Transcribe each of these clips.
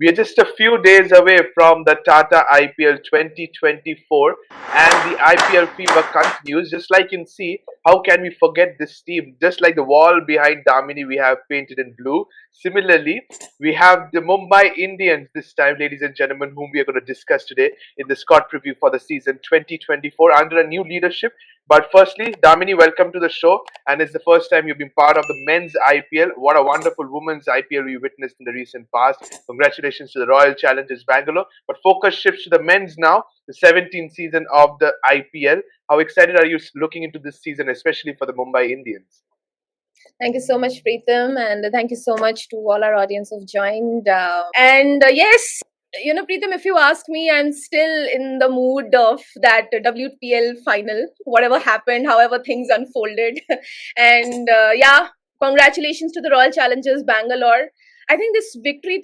We are just a few days away from the Tata IPL 2024, and the IPL fever continues. Just like you can see, how can we forget this team? Just like the wall behind Damini, we have painted in blue. Similarly, we have the Mumbai Indians this time, ladies and gentlemen, whom we are going to discuss today in the Scott preview for the season 2024 under a new leadership. But firstly, Damini, welcome to the show. And it's the first time you've been part of the men's IPL. What a wonderful women's IPL we witnessed in the recent past. Congratulations to the Royal Challengers Bangalore. But focus shifts to the men's now, the 17th season of the IPL. How excited are you looking into this season, especially for the Mumbai Indians? Thank you so much, Preetham, and thank you so much to all our audience who've joined. Yes, Preetham, if you ask me, I'm still in the mood of that WPL final, whatever happened, however things unfolded. And congratulations to the Royal Challengers Bangalore. I think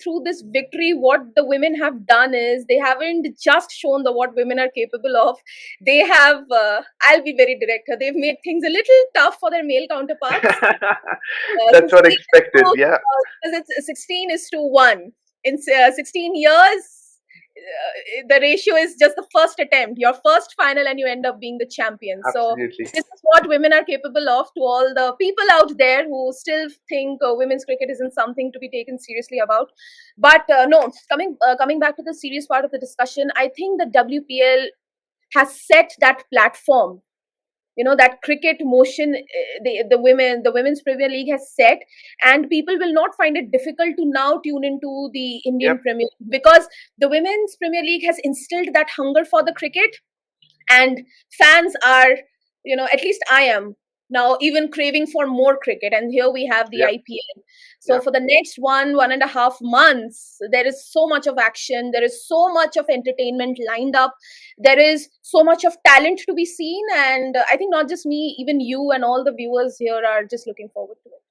through this victory, what the women have done is they haven't just shown the what women are capable of. They have, I'll be very direct, they've made things a little tough for their male counterparts. That's what expected, yeah. Because it's 16 is to 1. In 16 years, the ratio is just the first attempt, your first final, and you end up being the champion. So Absolutely. this is what women are capable of. To all the people out there who still think women's cricket isn't something to be taken seriously about, but no, coming back to the serious part of the discussion, I think the WPL has set that platform, that cricket motion, the women's Premier League has set, and people will not find it difficult to now tune into the Indian Yep. Premier League, because the women's Premier League has instilled that hunger for the cricket, and fans are, at least I am now even craving for more cricket. And here we have the Yep. IPL. So Yep. for the next 1.5 months, there is so much of action, there is so much of entertainment lined up, there is so much of talent to be seen, and I think not just me, even you and all the viewers here are just looking forward to it.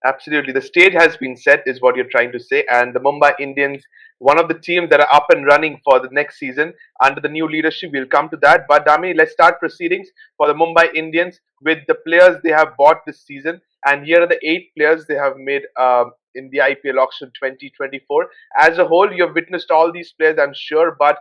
Absolutely. The stage has been set, is what you're trying to say. And the Mumbai Indians, one of the teams that are up and running for the next season under the new leadership. We'll come to that. But Dami, let's start proceedings for the Mumbai Indians with the players they have bought this season. And here are the 8 players they have made in the IPL Auction 2024. As a whole, you have witnessed all these players, I'm sure. But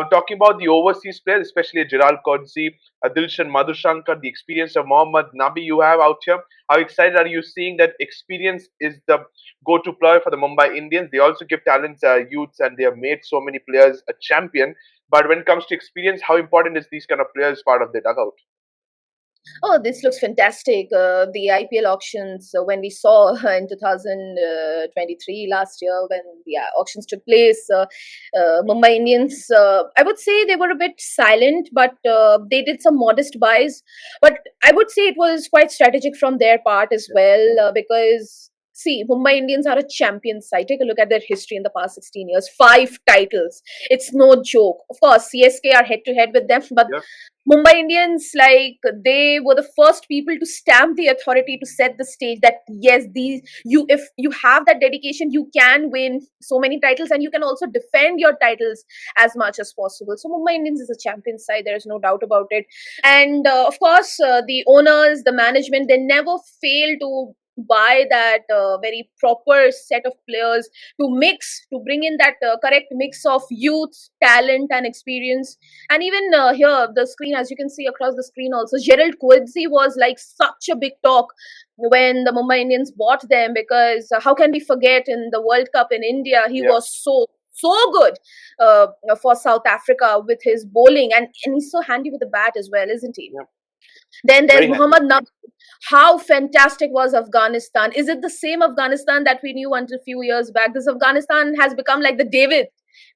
talking about the overseas players, especially Jiral Kodzi, Dilshan Madhushankar, the experience of Mohammad Nabi you have out here. How excited are you seeing that experience is the go-to player for the Mumbai Indians? They also give talents, youths, and they have made so many players a champion. But when it comes to experience, how important is these kind of players part of the dugout? Oh, this looks fantastic. The IPL auctions, when we saw in 2023 last year, when the auctions took place, Mumbai Indians, I would say they were a bit silent, but they did some modest buys. But I would say it was quite strategic from their part as well, because see, Mumbai Indians are a champion side. Take a look at their history in the past 16 years. 5 titles. It's no joke. Of course, CSK are head to head with them, but Yep. Mumbai Indians, like, they were the first people to stamp the authority, to set the stage that yes, if you have that dedication, you can win so many titles, and you can also defend your titles as much as possible. So Mumbai Indians is a champion side. There is no doubt about it. And of course, the owners, the management, they never fail to buy that very proper set of players to bring in that correct mix of youth, talent, and experience. And even here, the screen, as you can see across the screen also, Gerald Coetzee was like such a big talk when the Mumbai Indians bought them, because how can we forget, in the World Cup in India, he Yep. was so good uh, for South Africa with his bowling, and he's so handy with the bat as well, isn't he? Yep. Then there's Very handy. Muhammad Nabi. How fantastic was Afghanistan? Is it the same Afghanistan that we knew until a few years back? This Afghanistan has become like the David,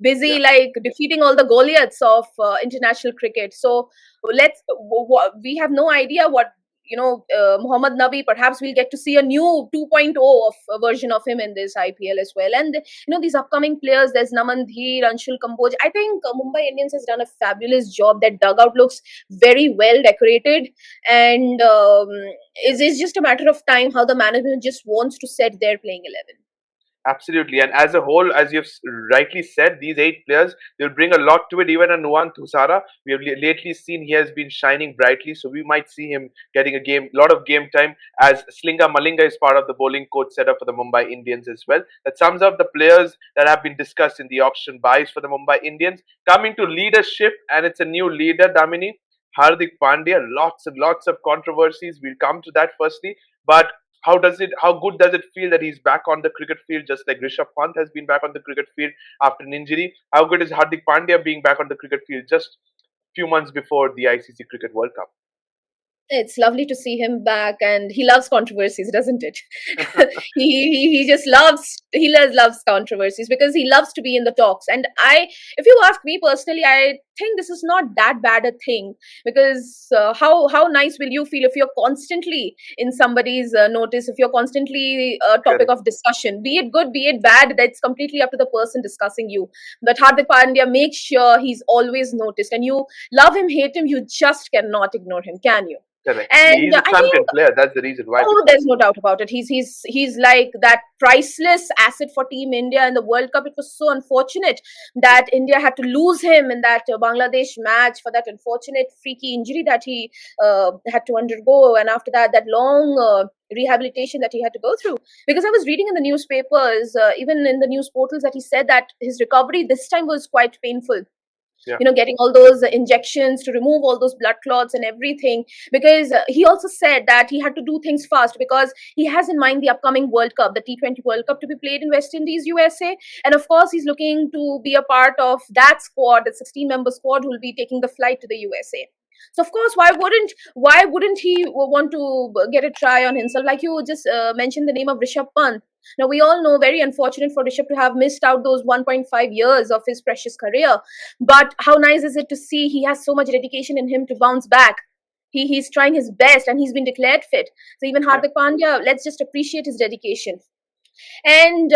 busy Yeah. like defeating all the Goliaths of international cricket. So we have no idea what, Muhammad Nabi. Perhaps we'll get to see a new 2.0 of a version of him in this IPL as well. And these upcoming players, there's Naman Dheer, Anshul Kamboj. I think Mumbai Indians has done a fabulous job. That dugout looks very well decorated, and it's just a matter of time how the management just wants to set their playing 11. Absolutely, and as a whole, as you've rightly said, these eight players they'll bring a lot to it. Even a Nuwan Thusara, we have lately seen he has been shining brightly, so we might see him getting lot of game time. As Slinga Malinga is part of the bowling coach setup for the Mumbai Indians as well. That sums up the players that have been discussed in the auction buys for the Mumbai Indians. Coming to leadership, and it's a new leader, Damini. Hardik Pandya, lots and lots of controversies. We'll come to that firstly, but how good does it feel that he's back on the cricket field, just like Rishabh Pant has been back on the cricket field after an injury? How good is Hardik Pandya being back on the cricket field just few months before the ICC Cricket World Cup? It's lovely to see him back, and he loves controversies, doesn't it? He just loves controversies because he loves to be in the talks. And if you ask me personally, I think this is not that bad a thing, because how nice will you feel if you're constantly in somebody's notice, if you're constantly a topic Correct. of discussion, be it good, be it bad, that's completely up to the person discussing you. But Hardik Pandya makes sure he's always noticed, and you love him, hate him, you just cannot ignore him, can you? Correct. And He's a I champion think, player. That's the reason why. oh, there's no doubt about it. He's like that priceless asset for Team India in the World Cup. It was so unfortunate that India had to lose him in that Bangladesh match for that unfortunate freaky injury that he had to undergo, and after that, that long rehabilitation that he had to go through. Because I was reading in the newspapers, even in the news portals, that he said that his recovery this time was quite painful, Yeah. getting all those injections to remove all those blood clots and everything. Because he also said that he had to do things fast, because he has in mind the upcoming World Cup, the T20 World Cup, to be played in West Indies, USA. And of course, he's looking to be a part of that squad, the 16-member squad who will be taking the flight to the USA. So of course, why wouldn't he want to get a try on himself? Like you just mentioned the name of Rishabh Pant. Now, we all know, very unfortunate for Rishabh to have missed out those 1.5 years of his precious career. But how nice is it to see he has so much dedication in him to bounce back? He's trying his best, and he's been declared fit. So even Yeah. Hardik Pandya, let's just appreciate his dedication. And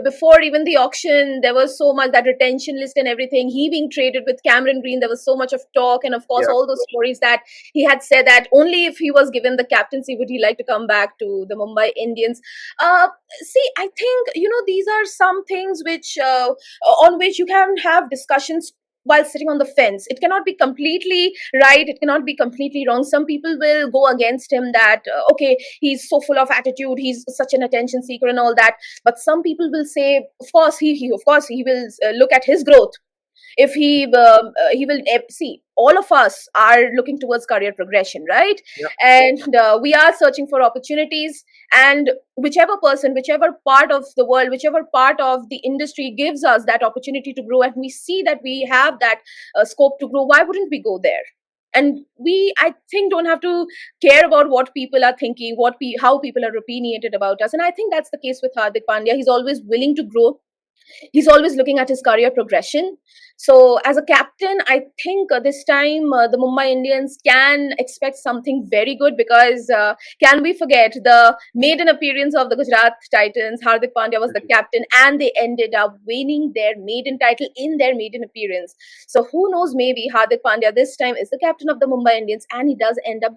before even the auction, there was so much, that retention list and everything, he being traded with Cameron Green, there was so much of talk, and of course Yeah. all those stories that he had said that only if he was given the captaincy would he like to come back to the Mumbai Indians. See, I think, these are some things which on which you can have discussions while sitting on the fence. It cannot be completely right, it cannot be completely wrong. Some people will go against him that okay, he's so full of attitude, he's such an attention seeker and all that. But some people will say, of course he will look at his growth. If he will see, all of us are looking towards career progression, right? Yeah. And we are searching for opportunities, and whichever person, whichever part of the world, whichever part of the industry gives us that opportunity to grow, and we see that we have that scope to grow, why wouldn't we go there? And we, I think, don't have to care about what people are thinking, how people are opinionated about us. And I think that's the case with Hardik Pandya. He's always willing to grow, he's always looking at his career progression. So, as a captain, I think this time the Mumbai Indians can expect something very good, because can we forget the maiden appearance of the Gujarat Titans? Hardik Pandya was the captain, and they ended up winning their maiden title in their maiden appearance. So, who knows? Maybe Hardik Pandya this time is the captain of the Mumbai Indians, and he does end up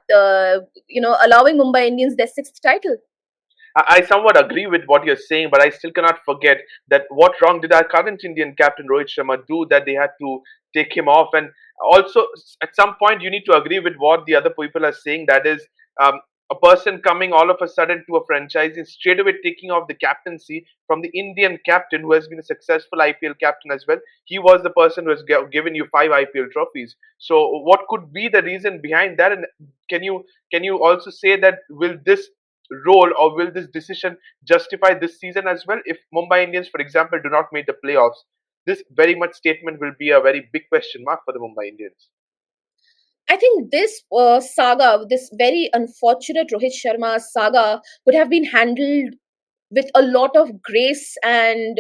allowing Mumbai Indians their sixth title. I somewhat agree with what you're saying, but I still cannot forget that what wrong did our current Indian captain Rohit Sharma do that they had to take him off? And also, at some point, you need to agree with what the other people are saying. That is, a person coming all of a sudden to a franchise and straight away taking off the captaincy from the Indian captain who has been a successful IPL captain as well. He was the person who has given you 5 IPL trophies. So, what could be the reason behind that? And can you can you also say that will this role or will this decision justify this season as well? If Mumbai Indians, for example, do not make the playoffs, this very much statement will be a very big question mark for the Mumbai Indians. I think this saga, this very unfortunate Rohit Sharma saga, could have been handled with a lot of grace and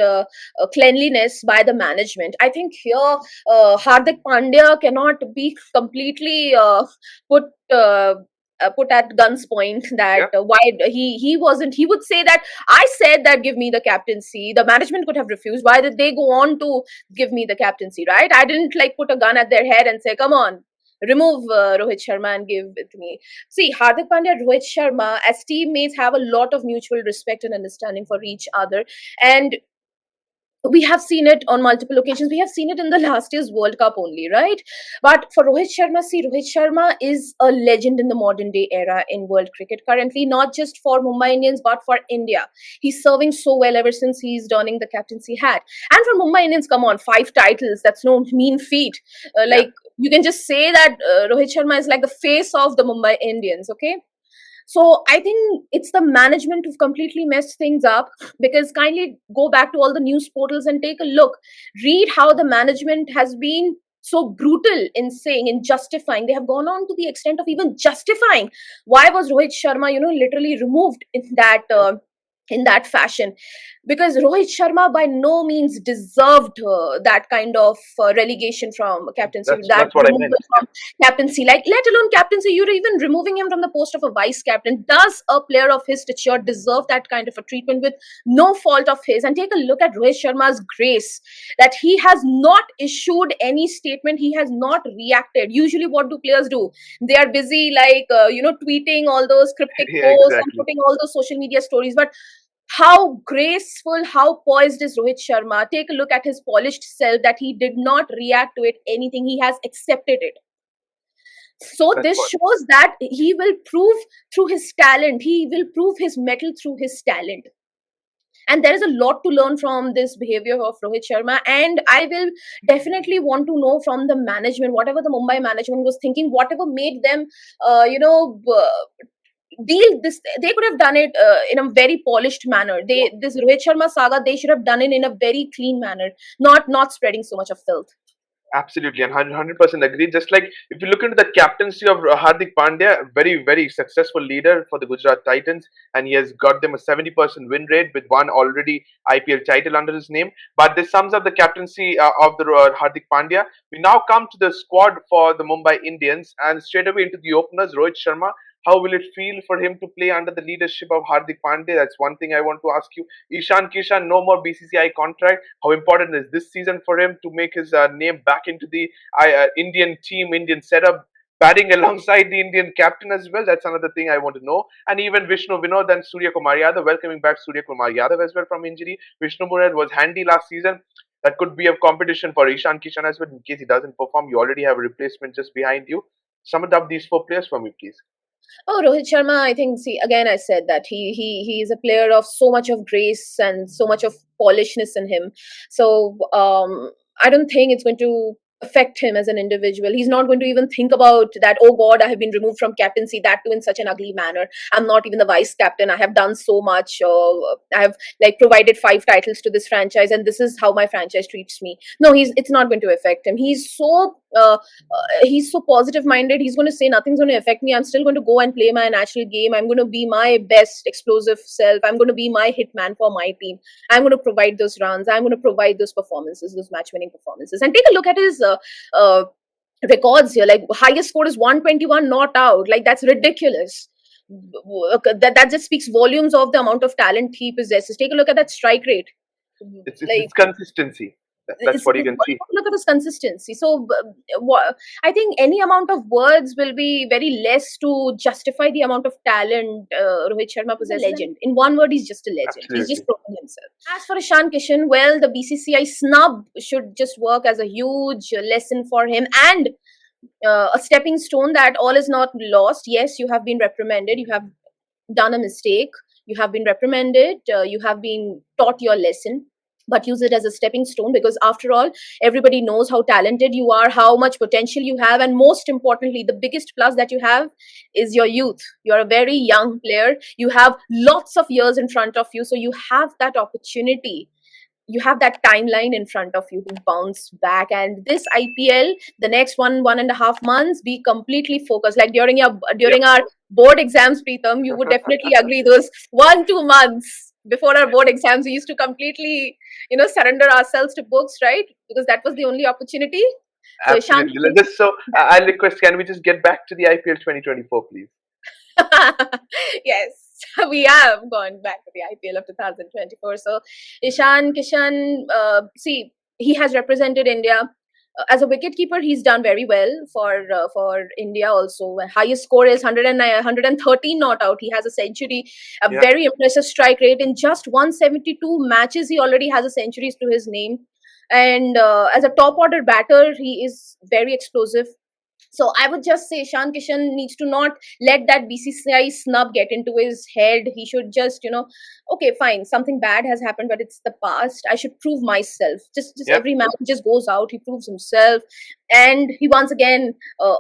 cleanliness by the management. I think here Hardik Pandya cannot be completely put. Put at guns point that Yeah. why he wasn't, he would say that I said that give me the captaincy. The management could have refused. Why did they go on to give me the captaincy, right? I didn't like put a gun at their head and say, come on, remove Rohit Sharma and give it to me. See, Hardik Pandya and Rohit Sharma as teammates have a lot of mutual respect and understanding for each other, and we have seen it on multiple occasions. We have seen it in the last year's World Cup only, right? But for Rohit Sharma, see, Rohit Sharma is a legend in the modern day era in world cricket currently, not just for Mumbai Indians, but for India. He's serving so well ever since he's donning the captaincy hat. And for Mumbai Indians, come on, 5 titles, that's no mean feat. Yeah, Like, you can just say that Rohit Sharma is like the face of the Mumbai Indians, okay? So I think it's the management who've completely messed things up, because kindly go back to all the news portals and take a look. Read how the management has been so brutal in saying, in justifying. They have gone on to the extent of even justifying why was Rohit Sharma, literally removed in that fashion, because Rohit Sharma by no means deserved that kind of relegation from captaincy, that that's what I removal meant. from captaincy, like let alone captaincy, you're even removing him from the post of a vice captain. Does a player of his stature deserve that kind of a treatment with no fault of his? And take a look at Rohit Sharma's grace, that he has not issued any statement, he has not reacted. Usually what do players do? They are busy, like tweeting all those cryptic Yeah, posts and exactly. putting all those social media stories. But how graceful, how poised is Rohit Sharma? Take a look at his polished self, that he did not react to it anything. He has accepted it. So That's this what. shows that he will prove through his talent. He will prove his mettle through his talent. And there is a lot to learn from this behavior of Rohit Sharma. And I will definitely want to know from the management, whatever the Mumbai management was thinking, whatever made them, deal this. They could have done it in a very polished manner. This Rohit Sharma saga, they should have done it in a very clean manner, not spreading so much of filth. Absolutely, and 100% agree. Just like if you look into the captaincy of Hardik Pandya, very, very successful leader for the Gujarat Titans, and he has got them a 70% win rate with one already IPL title under his name. But this sums up the captaincy of the Hardik Pandya. We now come to the squad for the Mumbai Indians, and straight away into the openers, Rohit Sharma. How will it feel for him to play under the leadership of Hardik Pandya? That's one thing I want to ask you. Ishan Kishan, no more BCCI contract. How important is this season for him to make his name back into the Indian team, Indian setup, batting alongside the Indian captain as well? That's another thing I want to know. And even Vishnu Vinod and Surya Kumar Yadav, welcoming back Surya Kumar Yadav as well from injury. Vishnu Vinod was handy last season. That could be a competition for Ishan Kishan as well. In case he doesn't perform, you already have a replacement just behind you. Sum it up these 4 players for me, please. Oh, Rohit Sharma, I think, see, again, I said that he is a player of so much of grace and so much of polishness in him. So I don't think it's going to affect him as an individual. He's not going to even think about that, oh God, I have been removed from captaincy, that too in such an ugly manner. I'm not even the vice captain. I have done so much. I have like provided 5 titles to this franchise, and this is how my franchise treats me. No, it's not going to affect him. He's so positive minded. He's going to say nothing's going to affect me. I'm still going to go and play my natural game. I'm going to be my best explosive self. I'm going to be my hitman for my team. I'm going to provide those runs. I'm going to provide those performances, those match winning performances. And take a look at his uh, records here. Like, highest score is 121 not out. Like, that's ridiculous. That just speaks volumes of the amount of talent he possesses. Take a look at that strike rate. Like, It's consistency. That's what you can see. look at his consistency. So I think any amount of words will be very less to justify the amount of talent Rohit Sharma possesses. A legend. In one word, he's just a legend. He's just Absolutely. proven himself. As for Ishan Kishan, well, the BCCI snub should just work as a huge lesson for him, and a stepping stone that all is not lost. Yes, you have been reprimanded. You have done a mistake. You have been reprimanded. You have been taught your lesson, but use it as a stepping stone, because after all, everybody knows how talented you are, how much potential you have, and most importantly, the biggest plus that you have is your youth. You're a very young player. You have lots of years in front of you, so you have that opportunity, you have that timeline in front of you to bounce back. And this IPL, the next 1.5 months, be completely focused. Like Yep. during our board exams, Preetham, you would definitely agree, those 1-2 months before our board exams, we used to completely, surrender ourselves to books, right? Because that was the only opportunity. So Ishan, Absolutely. Just so I'll request, can we just get back to the IPL 2024, please? yes, we have gone back to the IPL of 2024. So Ishan Kishan, see, he has represented India as a wicketkeeper, he's done very well for India. Also, highest score is 113 not out. He has a century, a Yeah, very impressive strike rate in just 172 matches. He already has a century to his name, and as a top order batter, he is very explosive. So I would just say Shan Kishan needs to not let that BCCI snub get into his head. He should just, okay, fine, something bad has happened, but it's the past. I should prove myself. Just yeah, every man just goes out, he proves himself, and he once again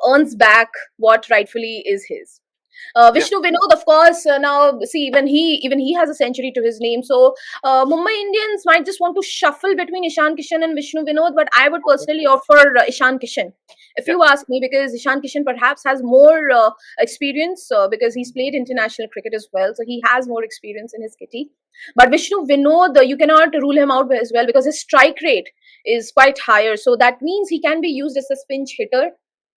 earns back what rightfully is his. yeah. Vishnu Vinod, of course, now see even he has a century to his name. So Mumbai Indians might just want to shuffle between Ishan Kishan and Vishnu Vinod, but I would Okay. personally offer Ishan Kishan, if Yeah, you ask me, because Ishan Kishan perhaps has more experience because he's played international cricket as well, so he has more experience in his kitty. But Vishnu Vinod, you cannot rule him out as well because his strike rate is quite higher. So that means he can be used as a pinch hitter.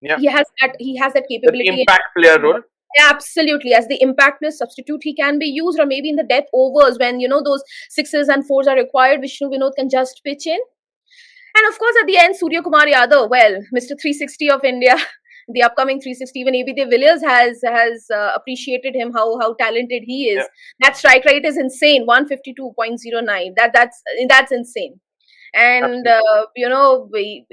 yeah. He has that That capability. impact player role. Absolutely, as the impactless substitute, he can be used, or maybe in the death overs when those sixes and fours are required. Vishnu Vinod can just pitch in, and of course, at the end, Surya Kumar Yadav, well, Mr. 360 of India, the upcoming 360. Even AB de Villiers has appreciated him, how talented he Yeah, is. That strike rate is insane, 152.09. That's insane. And absolutely.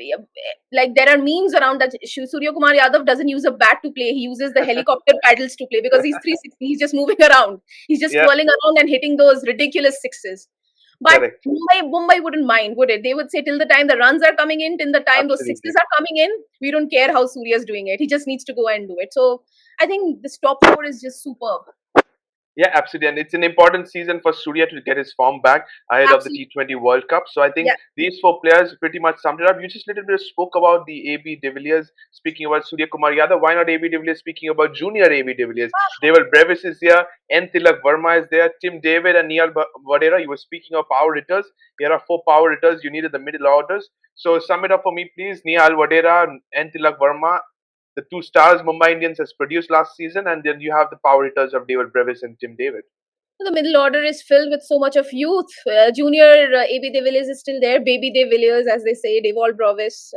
like there are memes around that Surya Kumar Yadav doesn't use a bat to play; he uses the helicopter paddles to play because he's 360. He's just moving around. He's just Yeah, twirling around and hitting those ridiculous sixes. But correct. Mumbai wouldn't mind, would it? They would say till the time the runs are coming in, till the time those sixes Absolutely. are coming in, we don't care how Surya's doing it. He just needs to go and do it. So I think this top four is just superb. Yeah, absolutely. And it's an important season for Surya to get his form back ahead of the Absolutely. T20 World Cup. So I think Yeah. these four players pretty much summed it up. You just little bit spoke about the AB de Villiers, speaking about Surya Kumar Yadav. Why not AB de Villiers speaking about junior AB de Villiers? Deval Brevis is here, N. Tilak Verma is there, Tim David and Neil Vadera. You were speaking of power hitters. Here are four power hitters you needed the middle orders. So sum it up for me, please. Neil Vadera, N. Tilak Verma, the two stars Mumbai Indians has produced last season, and then you have the power hitters of David Brevis and Tim David. The middle order is filled with so much of youth. Junior AB de Villiers is still there. Baby de Villiers, as they say, Devol Brovis.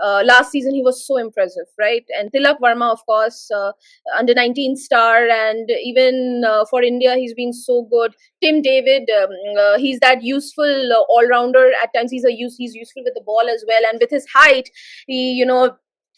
Last season, he was so impressive, right? And Tilak Verma, of course, under 19 star. And even for India, he's been so good. Tim David, he's that useful all rounder. At times, he's useful with the ball as well. And with his height, he,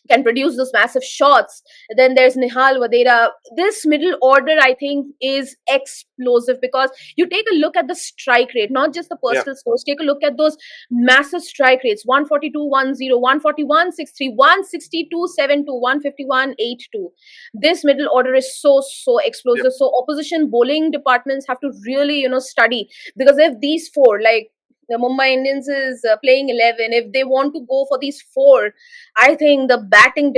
can produce those massive shots. Then there's Nihal Vadera. This middle order, I think, is explosive because you take a look at the strike rate, not just the Yeah, personal scores. Take a look at those massive strike rates: 142.10, 141.63, 162.72, 151.82. This middle order is so yeah. explosive. So opposition bowling departments have to really, study, because if these four, like the Mumbai Indians is playing 11, if they want to go for these four, I think the batting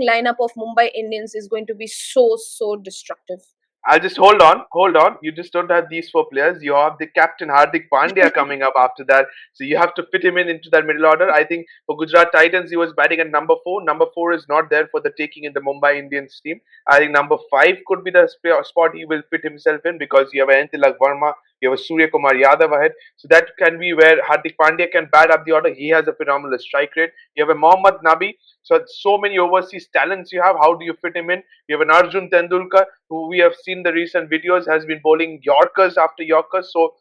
lineup of Mumbai Indians is going to be so destructive. I'll just hold on. You just don't have these four players. You have the captain Hardik Pandya coming up after that. So you have to fit him in into that middle order. I think for Gujarat Titans, he was batting at number four. Number four is not there for the taking in the Mumbai Indians team. I think number five could be the spot he will fit himself in because you have Antilak Verma, you have a Surya Kumar Yadav ahead. So that can be where Hardik Pandya can bat up the order. He has a phenomenal strike rate. You have a Mohammad Nabi. So many overseas talents you have. How do you fit him in? You have an Arjun Tendulkar, who we have seen the recent videos has been bowling Yorkers after Yorkers. So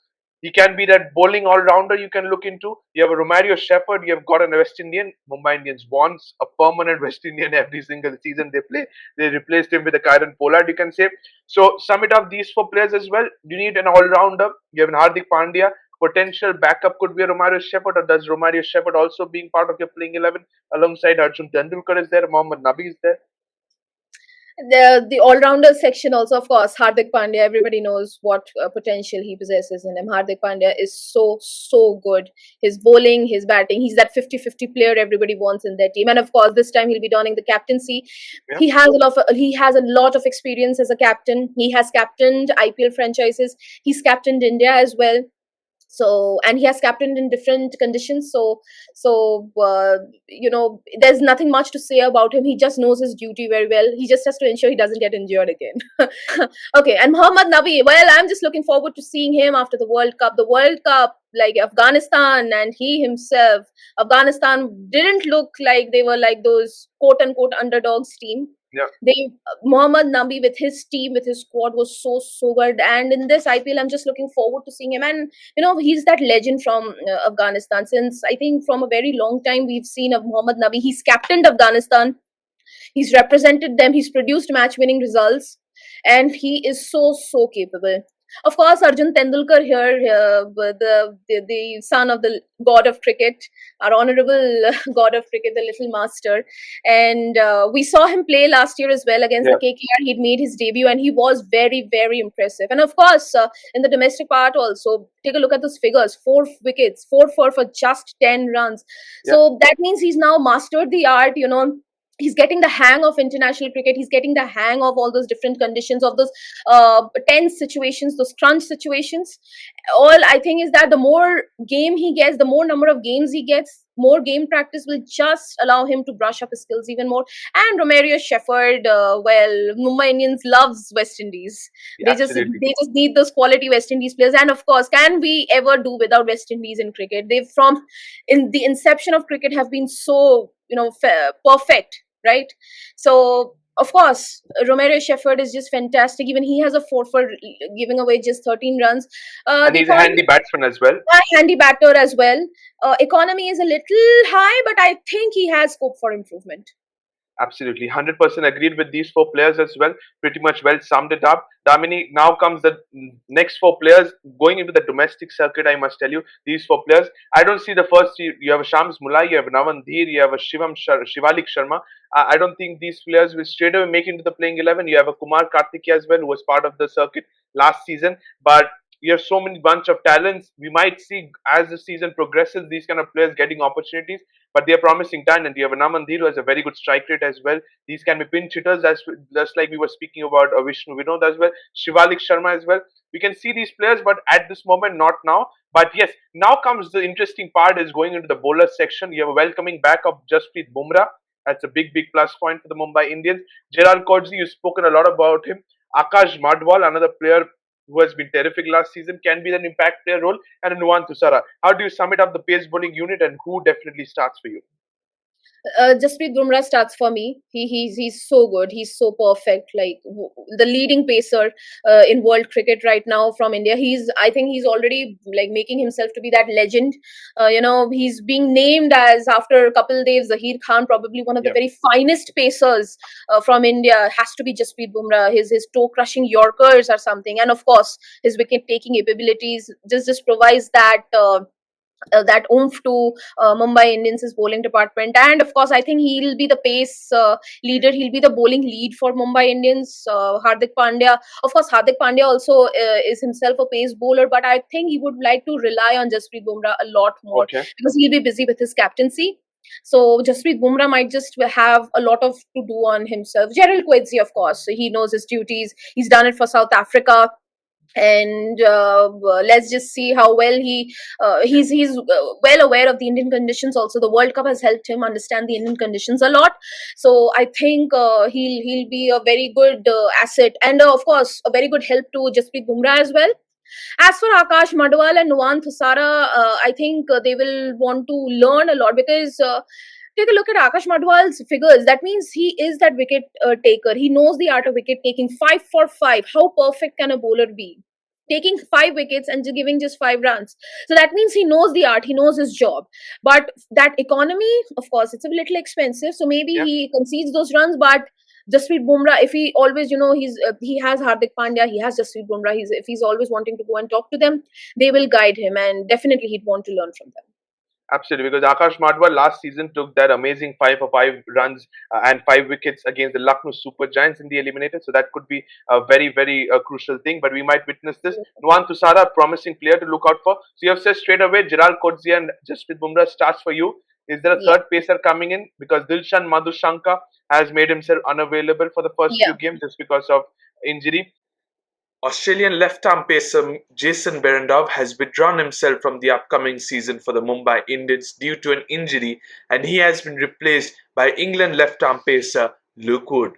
he can be that bowling all rounder you can look into. You have a Romario Shepherd. You have got a West Indian. Mumbai Indians wants a permanent West Indian every single season they play. They replaced him with a Kyron Pollard, you can say. So sum it up, these four players as well. You need an all rounder. You have an Hardik Pandya. Potential backup could be a Romario Shepherd, or does Romario Shepherd also being part of your playing 11 alongside Arjun Tendulkar is there, Mohammad Nabi is there? The all-rounder section also, of course, Hardik Pandya. Everybody knows what potential he possesses in him. Hardik Pandya is so good. His bowling, his batting. He's that 50-50 player everybody wants in their team. And of course, this time he'll be donning the captaincy. Yeah, He has a lot of experience as a captain. He has captained IPL franchises. He's captained India as well. So, and he has captained in different conditions. So there's nothing much to say about him. He just knows his duty very well. He just has to ensure he doesn't get injured again. Okay, and Muhammad Nabi, well, I'm just looking forward to seeing him after the World Cup. The World Cup, like Afghanistan and he himself, Afghanistan didn't look like they were like those quote unquote underdogs team. Yeah. They Muhammad Nabi with his team, with his squad was so good. And in this IPL, I'm just looking forward to seeing him. And he's that legend from Afghanistan. Since I think from a very long time, we've seen of Muhammad Nabi. He's captained Afghanistan. He's represented them. He's produced match-winning results, and he is so capable. Of course, Arjun Tendulkar here, the son of the god of cricket, our honorable god of cricket, the little master, and we saw him play last year as well against the Yeah. KKR. He'd made his debut, and he was very impressive. And of course, in the domestic part also, take a look at those figures: 4 wickets, 4 for just 10 runs. Yeah. So that means he's now mastered the art. He's getting the hang of international cricket. He's getting the hang of all those different conditions, of those tense situations, those crunch situations. All I think is that the more game he gets, the more number of games he gets, more game practice will just allow him to brush up his skills even more. And Romario Shepherd, well, Mumbai Indians loves West Indies. Yeah, absolutely. They just need those quality West Indies players. And of course, can we ever do without West Indies in cricket? They've from in the inception of cricket have been so perfect, right? So of course, Romero Shepherd is just fantastic. Even he has a 4 for giving away just 13 runs. And The he's a economy, handy batsman as well. handy batter as well. Economy is a little high, but I think he has scope for improvement. Absolutely, 100% agreed with these four players as well. Pretty much well summed it up. Damini, now comes the next four players going into the domestic circuit. I must tell you, these four players. I don't see the first. You have a Shams Mulai, you have Navan Dheer, you have a Shivalik Sharma. I don't think these players will straight away make into the playing 11. You have a Kumar Karthikeya as well, who was part of the circuit last season. But you have so many bunch of talents. We might see as the season progresses these kind of players getting opportunities, but they are promising talent. You have a Naman who has a very good strike rate as well. These can be pinch hitters, as just like we were speaking about Vishnu Vinod as well, Shivalik Sharma as well. We can see these players, but at this moment, not now. But yes, now comes the interesting part is going into the bowler section. You have a welcoming back of Jasprit Bumrah. That's a big plus point for the Mumbai Indians. Gerald Kodzi, you've spoken a lot about him. Akash Madwal, another player who has been terrific last season, can be an impact player role, and Nuwan Thusara. How do you sum it up the pace bowling unit, and who definitely starts for you? Jasprit Bumrah starts for me. He's so good. He's so perfect. Like the leading pacer in world cricket right now from India. I think he's already like making himself to be that legend. He's being named as after Kapil Dev, Zahir Khan, probably one of the Yeah. very finest pacers from India. Has to be Jasprit Bumrah. His toe crushing Yorkers or something, and of course his wicket taking abilities just provides that. That oomph to Mumbai Indians' bowling department. And of course, I think he'll be the pace leader. He'll be the bowling lead for Mumbai Indians. Hardik Pandya. Of course, Hardik Pandya also is himself a pace bowler, but I think he would like to rely on Jasprit Bumrah a lot more Okay. because he'll be busy with his captaincy. So Jasprit Bumrah might just have a lot of to do on himself. Gerald Coetzee, of course, he knows his duties. He's done it for South Africa, and let's just see how well he's well aware of the Indian conditions. Also, the World Cup has helped him understand the Indian conditions a lot. So I think he'll be a very good asset, and of course a very good help to Jasprit Bumrah as well. As for Akash Madwal and Nuwan Thusara, I think they will want to learn a lot because take a look at Akash Madwal's figures. That means he is that wicket taker. He knows the art of wicket taking. 5 for 5. How perfect can a bowler be? Taking 5 wickets and giving just 5 runs. So that means he knows the art. He knows his job. But that economy, of course, it's a little expensive. So maybe Yeah. he concedes those runs, but Jasprit Bumrah, if he always, he has Hardik Pandya, he has Jasprit Bumrah. If he's always wanting to go and talk to them, they will guide him, and definitely he'd want to learn from them. Absolutely, because Akash Madwal last season took that amazing 5 for 5 runs and 5 wickets against the Lucknow Super Giants in the eliminator. So that could be a very crucial thing. But we might witness this. Nuwan Thusara, promising player to look out for. So you have said straight away, Gerald Kodzi and Jasprit Bumrah starts for you. Is there a Yeah, third pacer coming in? Because Dilshan Madhushanka has made himself unavailable for the first few yeah. games just because of injury. Australian left-arm pacer Jason Berendorf has withdrawn himself from the upcoming season for the Mumbai Indians due to an injury, and he has been replaced by England left-arm pacer Luke Wood.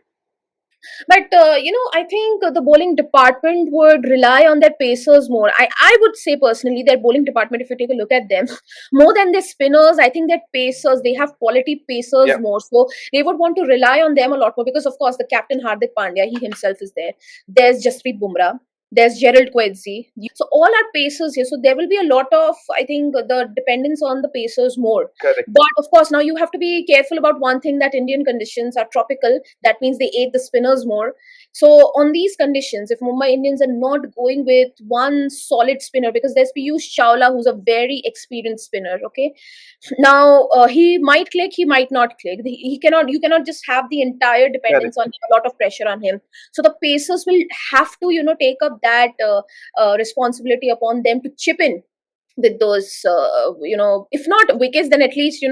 But I think the bowling department would rely on their pacers more. I would say personally, their bowling department, if you take a look at them, more than their spinners, I think that pacers, they have quality pacers Yeah, more. So they would want to rely on them a lot more because, of course, the captain Hardik Pandya, he himself is there. There's Jasprit Bumrah. There's Gerald Quincy. So all are pacers here. So there will be a lot of, I think, the dependence on the pacers more. correct. But of course, now you have to be careful about one thing, that Indian conditions are tropical. That means they aid the spinners more. So on these conditions, if Mumbai Indians are not going with one solid spinner, because there's Piyush Chawla, who's a very experienced spinner, okay, now he might click, he might not click. He cannot. You cannot just have the entire dependence on Correct. him, a lot of pressure on him. So the pacers will have to, take up that responsibility upon them to chip in with those, if not wickets, then at least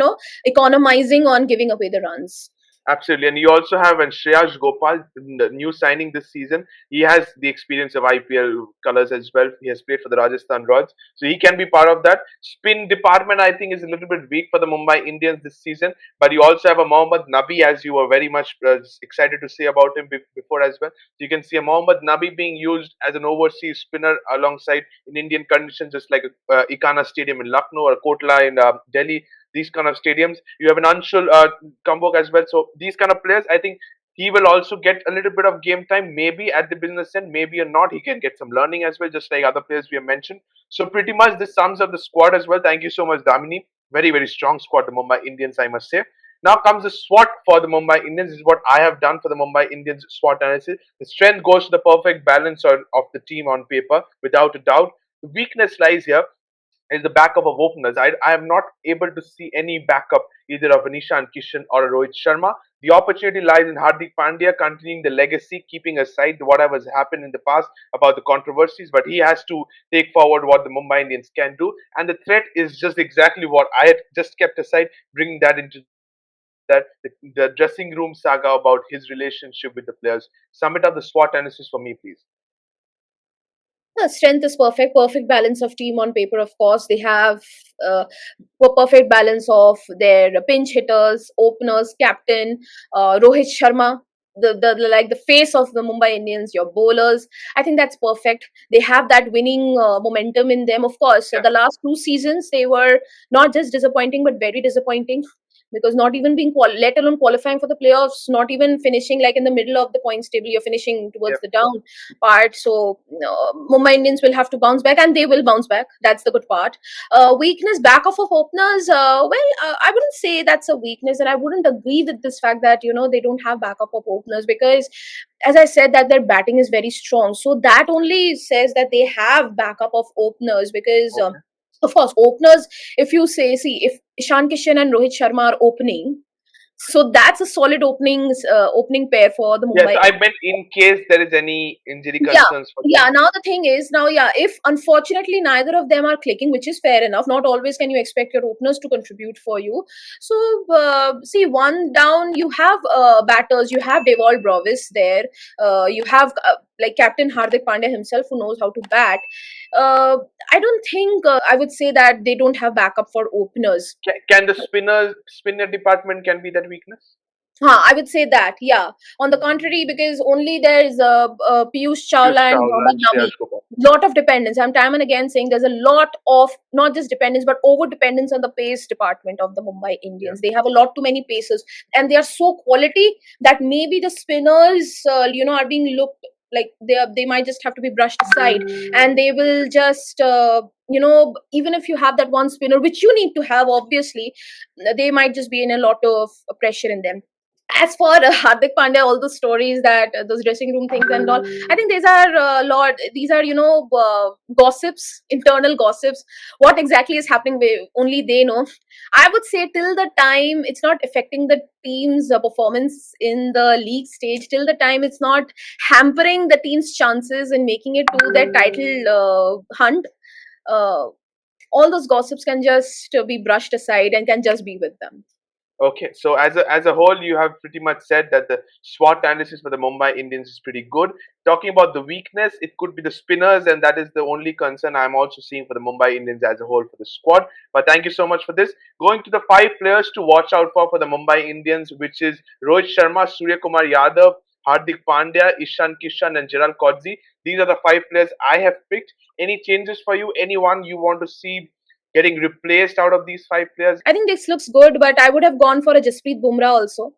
economizing on giving away the runs. Absolutely, and you also have and Shreyas Gopal, the new signing this season. He has the experience of IPL colors as well. He has played for the Rajasthan Royals, so he can be part of that. Spin department, I think, is a little bit weak for the Mumbai Indians this season. But you also have a Mohammad Nabi, as you were very much excited to say about him before as well. So you can see a Mohammad Nabi being used as an overseas spinner alongside in Indian conditions, just like Ikana Stadium in Lucknow or Kotla in Delhi. These kind of stadiums. You have an Anshul Kambok as well. So these kind of players, I think he will also get a little bit of game time, maybe at the business end, maybe or not. He can get some learning as well, just like other players we have mentioned. So pretty much this sums up the squad as well. Thank you so much, Damini. Very, very strong squad, the Mumbai Indians, I must say. Now comes the SWOT for the Mumbai Indians. This is what I have done for the Mumbai Indians SWOT analysis. The strength goes to the perfect balance of the team on paper, without a doubt. The weakness lies here is the backup of openers. I am not able to see any backup either of Nishan Kishan or Rohit Sharma. The opportunity lies in Hardik Pandya continuing the legacy, keeping aside whatever has happened in the past about the controversies, but he has to take forward what the Mumbai Indians can do. And the threat is just exactly what I had just kept aside, bringing that into that the dressing room saga about his relationship with the players. Sum it up the SWOT analysis for me, please. Strength is perfect balance of team on paper. Of course, they have a perfect balance of their pinch hitters, openers, captain, Rohit Sharma, the like the face of the Mumbai Indians, your bowlers. I think that's perfect. They have that winning momentum in them. Of course, Yeah, the last 2 seasons they were not just disappointing but very disappointing, because not even being let alone qualifying for the playoffs, not even finishing like in the middle of the points table, you're finishing yeah. towards the down part. So Mumbai Indians will have to bounce back, and they will bounce back. That's the good part. Weakness, back off of openers. I wouldn't say that's a weakness, and I wouldn't agree with this fact that they don't have backup of openers, because, as I said, that their batting is very strong. So that only says that they have backup of openers, because. Okay. Of course, openers, if you say, see, if Ishan Kishan and Rohit Sharma are opening, so that's a solid opening pair for the Yes, Mumbai. I meant in case there is any injury Yeah, concerns for yeah. them. Now the thing is, now yeah, if unfortunately neither of them are clicking, which is fair enough. Not always can you expect your openers to contribute for you. So see, one down, you have batters, you have Deval Brovis there, you have like Captain Hardik Pandya himself, who knows how to bat. Uh, I don't think I would say that they don't have backup for openers. Can the spinner department can be that weakness? I would say that, yeah. On the contrary, because only there's Piyush Piyush Chawla and Chawla Mohammad and Nabi. Shreyas Gopal. Lot of dependence. I'm time and again saying there's a lot of not just dependence but over dependence on the pace department of the Mumbai Yeah. Indians. They have a lot too many paces, and they are so quality that maybe the spinners, are being looked like they might just have to be brushed aside, and they will just. Even if you have that one spinner, which you need to have, obviously, they might just be in a lot of pressure in them. As for Hardik Pandya, all the stories that those dressing room things and all, I think these are these are gossips, internal gossips. What exactly is happening, only they know. I would say till the time it's not affecting the team's performance in the league stage, till the time it's not hampering the team's chances in making it to their title hunt. Uh, all those gossips can just be brushed aside and can just be with them. Okay, so as a whole, you have pretty much said that the SWOT analysis for the Mumbai Indians is pretty good. Talking about the weakness, it could be the spinners, and that is the only concern I'm also seeing for the Mumbai Indians as a whole for the squad. But thank you so much for this. Going to the five players to watch out for the Mumbai Indians, which is Rohit Sharma, Surya Kumar Yadav, Hardik Pandya, Ishan Kishan, and Gerald Kodzi. These are the five players I have picked. Any changes for you? Anyone you want to see getting replaced out of these five players? I think this looks good, but I would have gone for a Jasprit Bumrah also.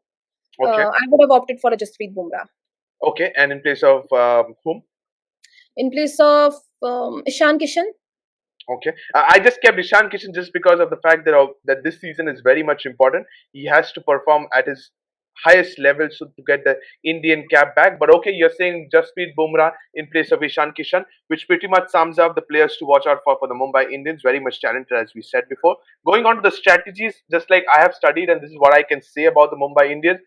Okay. I would have opted for a Jasprit Bumrah Okay, and in place of whom? in place of Ishan Kishan. Okay, I just kept Ishan Kishan just because of the fact that this season is very much important. He has to perform at his highest level so to get the Indian cap back. But okay, you're saying Jasprit Bumrah in place of Ishan Kishan, which pretty much sums up the players to watch out for the Mumbai Indians. Very much talented, as we said before. Going on to the strategies, just like I have studied, and this is what I can say about the Mumbai Indians.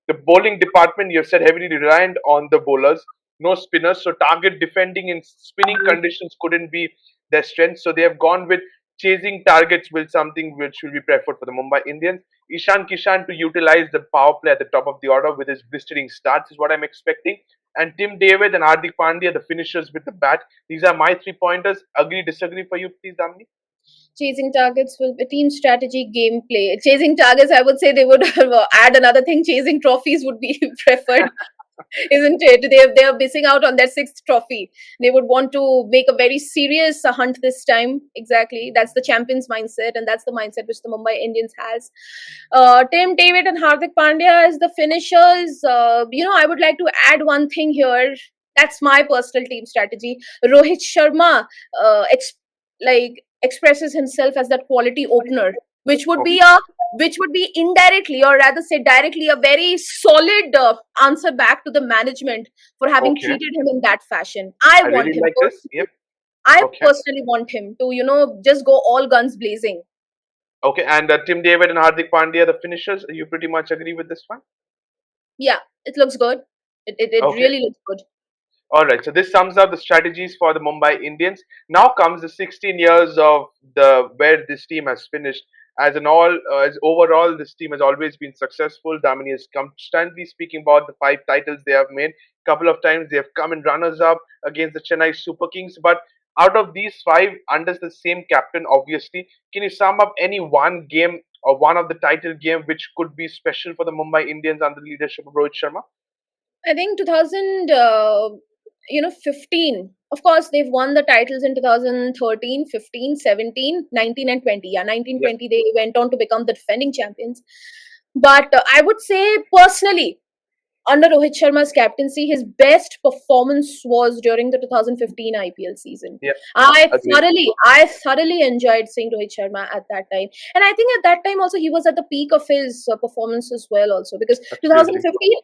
The bowling department, you've said heavily reliant on the bowlers, no spinners. So target defending in spinning conditions couldn't be their strength. So they have gone with chasing targets with something which will be preferred for the Mumbai Indians. Ishan Kishan to utilize the power play at the top of the order with his blistering starts is what I'm expecting. And Tim David and Hardik Pandya, the finishers with the bat. These are my 3 pointers. Agree, disagree for you, please, Damini? Chasing targets will be team strategy, gameplay. Chasing targets, I would say they would add another thing. Chasing trophies would be preferred, isn't it? They are missing out on their sixth trophy. They would want to make a very serious hunt this time. Exactly, that's the champions mindset, and that's the mindset which the Mumbai Indians has. Tim David and Hardik Pandya as the finishers. I would like to add one thing here. That's my personal team strategy. Rohit Sharma, expresses himself as that quality opener, which would Okay. be a which would be indirectly, or rather say directly, a very solid answer back to the management for having Okay. treated him in that fashion. I I want really him like this. personally. Yep. I Okay. personally want him to, just go all guns blazing. Okay. And Tim David and Hardik Pandya, the finishers. You pretty much agree with this one? Yeah, it looks good. It Okay. really looks good. All right, so this sums up the strategies for the Mumbai Indians. Now comes the 16 years of the where this team has finished. As overall, this team has always been successful. Damini is constantly speaking about the five titles they have made. Couple of times they have come in runners up against the Chennai Super Kings. But out of these five, under the same captain, obviously, can you sum up any one game or one of the title game which could be special for the Mumbai Indians under the leadership of Rohit Sharma? I think 15. Of course, they've won the titles in 2013, 15, 17, 19, and 20. Yeah, 19, Yep. 20, they went on to become the defending champions. But I would say personally, under Rohit Sharma's captaincy, his best performance was during the 2015 IPL season. Yep. I Agreed. thoroughly enjoyed seeing Rohit Sharma at that time, and I think at that time also he was at the peak of his performance as well. Also because Absolutely. 2015.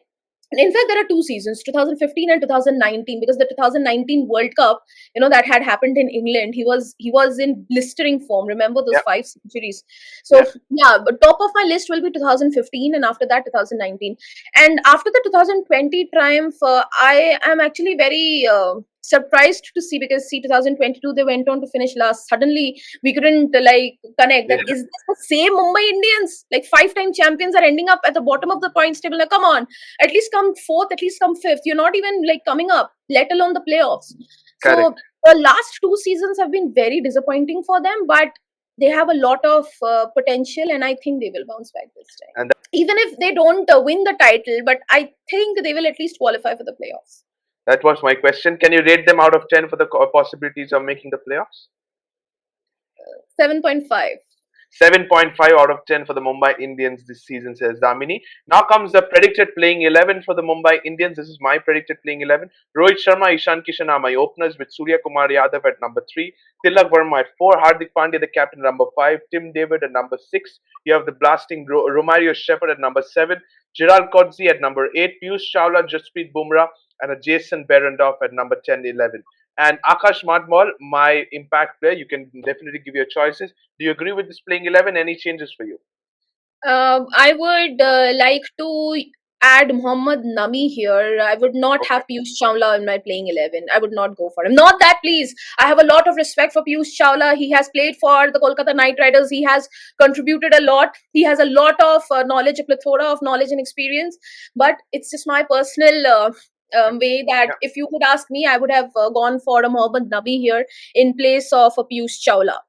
In fact, there are two seasons, 2015 and 2019, because the 2019 World Cup, that had happened in England. He was in blistering form. Remember those Yep. 5 centuries. So Yep. yeah, but top of my list will be 2015, and after that 2019, and after the 2020 triumph, I am actually very surprised to see, because 2022 they went on to finish last. Suddenly we couldn't connect that. Yeah. Is this the same Mumbai Indians? Like five-time champions are ending up at the bottom of the points table. Like, come on, at least come fourth, at least come fifth. You're not even like coming up, let alone the playoffs. So Correct. the last 2 seasons have been very disappointing for them, but they have a lot of potential, and I think they will bounce back this time. And Even if they don't win the title, but I think they will at least qualify for the playoffs. that was my question. Can you rate them out of 10 for the possibilities of making the playoffs? 7.5. 7.5 out of 10 for the Mumbai Indians this season, says Damini. Now comes the predicted playing 11 for the Mumbai Indians. This is my predicted playing 11. Rohit Sharma, Ishan Kishan are my openers, with Surya Kumar Yadav at number 3, Tilak Verma at 4, Hardik Pandya, the captain, number 5, Tim David at number 6. You have the blasting Romario Shepherd at number 7, Gerald Kodzi at number 8, Piyush Chawla, Jasprit Bumrah, and a Jason Behrendorff at number 10, 11. And Akash Madmal, my impact player, you can definitely give your choices. Do you agree with this playing 11? Any changes for you? I would like to add Mohammad Nami here, I would not Okay. have Piyush Chawla in my playing 11. I would not go for him. Not that, please. I have a lot of respect for Piyush Chawla. He has played for the Kolkata Knight Riders. He has contributed a lot. He has a lot of knowledge, a plethora of knowledge and experience. But it's just my personal way that Yeah. if you would ask me, I would have gone for a Mohammad Nabi here in place of a Piyush Chawla.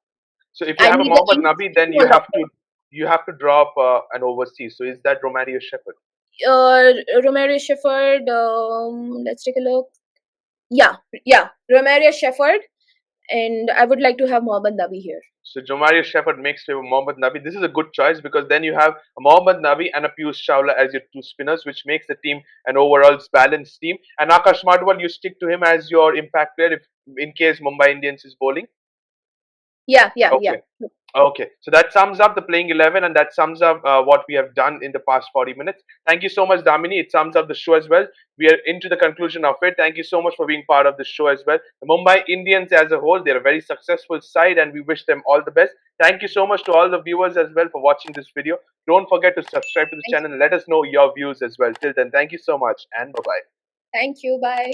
So if you I have a need the Mohammad innings Nabi, to then do a lot more. you have to drop an overseas. So is that Romario Shepherd? Romario Shepherd, let's take a look. Yeah, yeah, Romario Shepherd, and I would like to have Mohammad Nabi here. So Romario Shepherd makes way with Mohammad Nabi. This is a good choice because then you have a Mohammad Nabi and a Piyush Chawla as your two spinners, which makes the team an overall balanced team. And Akash Madwal, you stick to him as your impact player if in case Mumbai Indians is bowling. Yeah, yeah, yeah. Okay. Okay, so that sums up the playing 11 and that sums up what we have done in the past 40 minutes. Thank you so much, Damini. It sums up the show as well. We are into the conclusion of it. Thank you so much for being part of the show as well. The Mumbai Indians as a whole, they're a very successful side and we wish them all the best. Thank you so much to all the viewers as well for watching this video. Don't forget to subscribe to the Thank channel and let us know your views as well. Till then, thank you so much and bye-bye. Thank you. Bye.